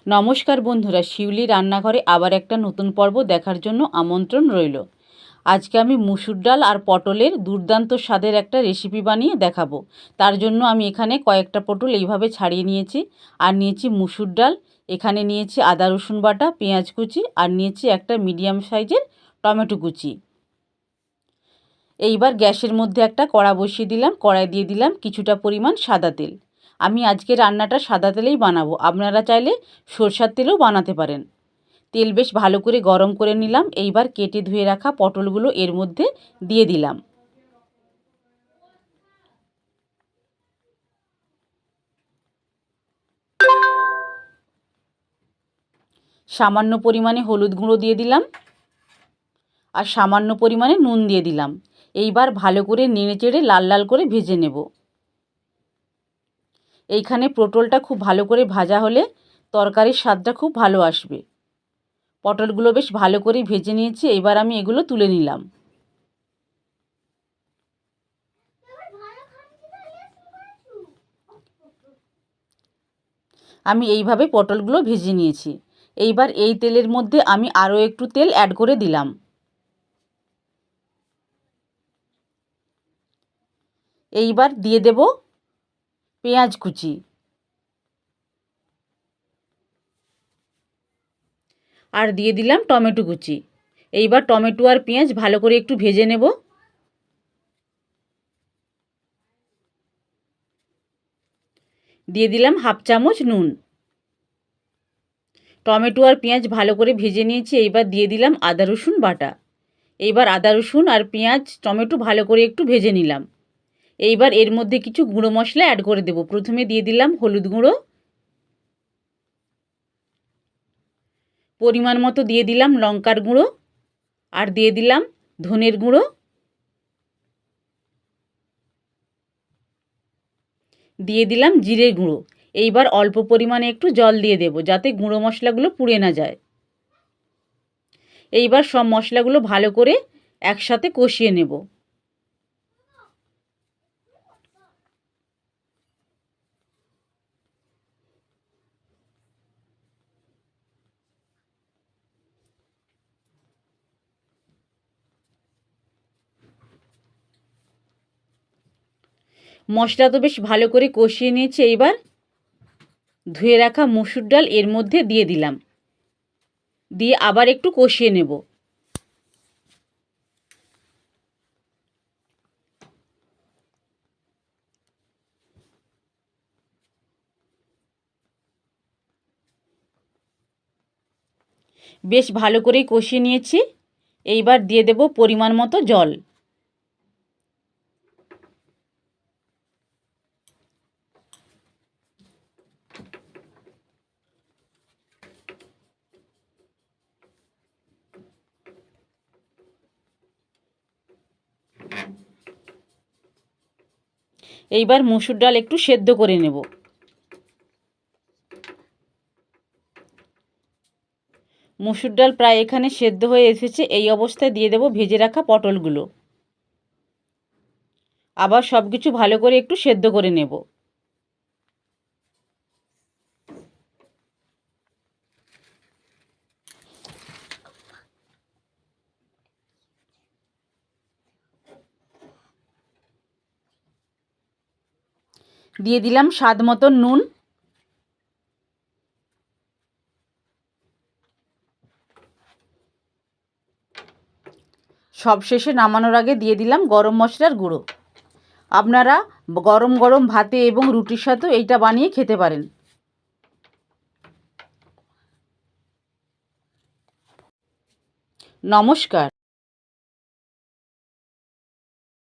নমস্কার বন্ধুরা, শিউলি রান্নাঘরে আবার একটা নতুন পর্ব দেখার জন্য আমন্ত্রণ রইল। আজকে আমি মুসুর ডাল আর পটলের দুর্দান্ত স্বাদের একটা রেসিপি বানিয়ে দেখাবো। তার জন্য আমি এখানে কয়েকটা পটল এইভাবে ছাড়িয়ে নিয়েছি, আর নিয়েছি মুসুর ডাল, এখানে নিয়েছি আদা রসুন বাটা, পেঁয়াজ কুচি, আর নিয়েছি একটা মিডিয়াম সাইজের টমেটো কুচি। এইবার গ্যাসের মধ্যে একটা কড়া বসিয়ে দিলাম, কড়াই দিয়ে দিলাম কিছুটা পরিমাণ সাদা তেল। আমি আজকে রান্নাটা সাদা তেলেই বানাবো, আপনারা চাইলে সরষের তেলেও বানাতে পারেন। তেল বেশ ভালো করে গরম করে নিলাম। এইবার কেটে ধুয়ে রাখা পটলগুলো এর মধ্যে দিয়ে দিলাম। সামান্য পরিমাণে হলুদ গুঁড়ো দিয়ে দিলাম, আর সামান্য পরিমাণে নুন দিয়ে দিলাম। এইবার ভালো করে নেড়ে চেড়ে লাল লাল করে ভেজে নেব। এইখানে পটলটা খুব ভালো করে ভাজা হলে তরকারির স্বাদটা খুব ভালো আসবে। পটলগুলো বেশ ভালো করে ভেজে নিয়েছি, এবার আমি এগুলো তুলে নিলাম। আমি এইভাবে পটলগুলো ভেজে নিয়েছি। এইবার এই তেলের মধ্যে আমি আরও একটু তেল অ্যাড করে দিলাম। এইবার দিয়ে দেব পেঁয়াজ কুচি, আর দিয়ে দিলাম টমেটো কুচি। এইবার টমেটো আর পেঁয়াজ ভালো করে একটু ভেজে নেব। দিয়ে দিলাম হাফ চামচ নুন। টমেটো আর পেঁয়াজ ভালো করে ভেজে নিয়েছি, এইবার দিয়ে দিলাম আদা রসুন বাটা। এইবার আদা রসুন আর পেঁয়াজ টমেটো ভালো করে একটু ভেজে নিলাম। এইবার এর মধ্যে কিছু গুঁড়ো মশলা অ্যাড করে দেব। প্রথমে দিয়ে দিলাম হলুদ গুঁড়ো, পরিমাণ মতো দিয়ে দিলাম লঙ্কার গুঁড়ো, আর দিয়ে দিলাম ধনের গুঁড়ো, দিয়ে দিলাম জিরে গুঁড়ো। এইবার অল্প পরিমাণে একটু জল দিয়ে দেব, যাতে গুঁড়ো মশলাগুলো পুড়ে না যায়। এইবার সব মশলাগুলো ভালো করে একসাথে কষিয়ে নেব। মশলা তো বেশ ভালো করে কষিয়ে নিয়েছি। এইবার ধুয়ে রাখা মুসুর ডাল এর মধ্যে দিয়ে দিলাম, দিয়ে আবার একটু কষিয়ে নেব। বেশ ভালো করেই কষিয়ে নিয়েছি। এইবার দিয়ে দেব পরিমাণ মতো জল। এইবার মুসুর ডাল একটু সেদ্ধ করে নেব। মুসুর ডাল প্রায় এখানে সেদ্ধ হয়ে এসেছে। এই অবস্থায় দিয়ে দেব ভেজে রাখা পটলগুলো। আবার সব কিছু ভালো করে একটু সেদ্ধ করে নেব। দিয়ে দিলাম স্বাদ মতো নুন। সবশেষে নামানোর আগে দিয়ে দিলাম গরম মশলার গুঁড়ো। আপনারা গরম গরম ভাতে এবং রুটির সাথেও এইটা বানিয়ে খেতে পারেন। নমস্কার।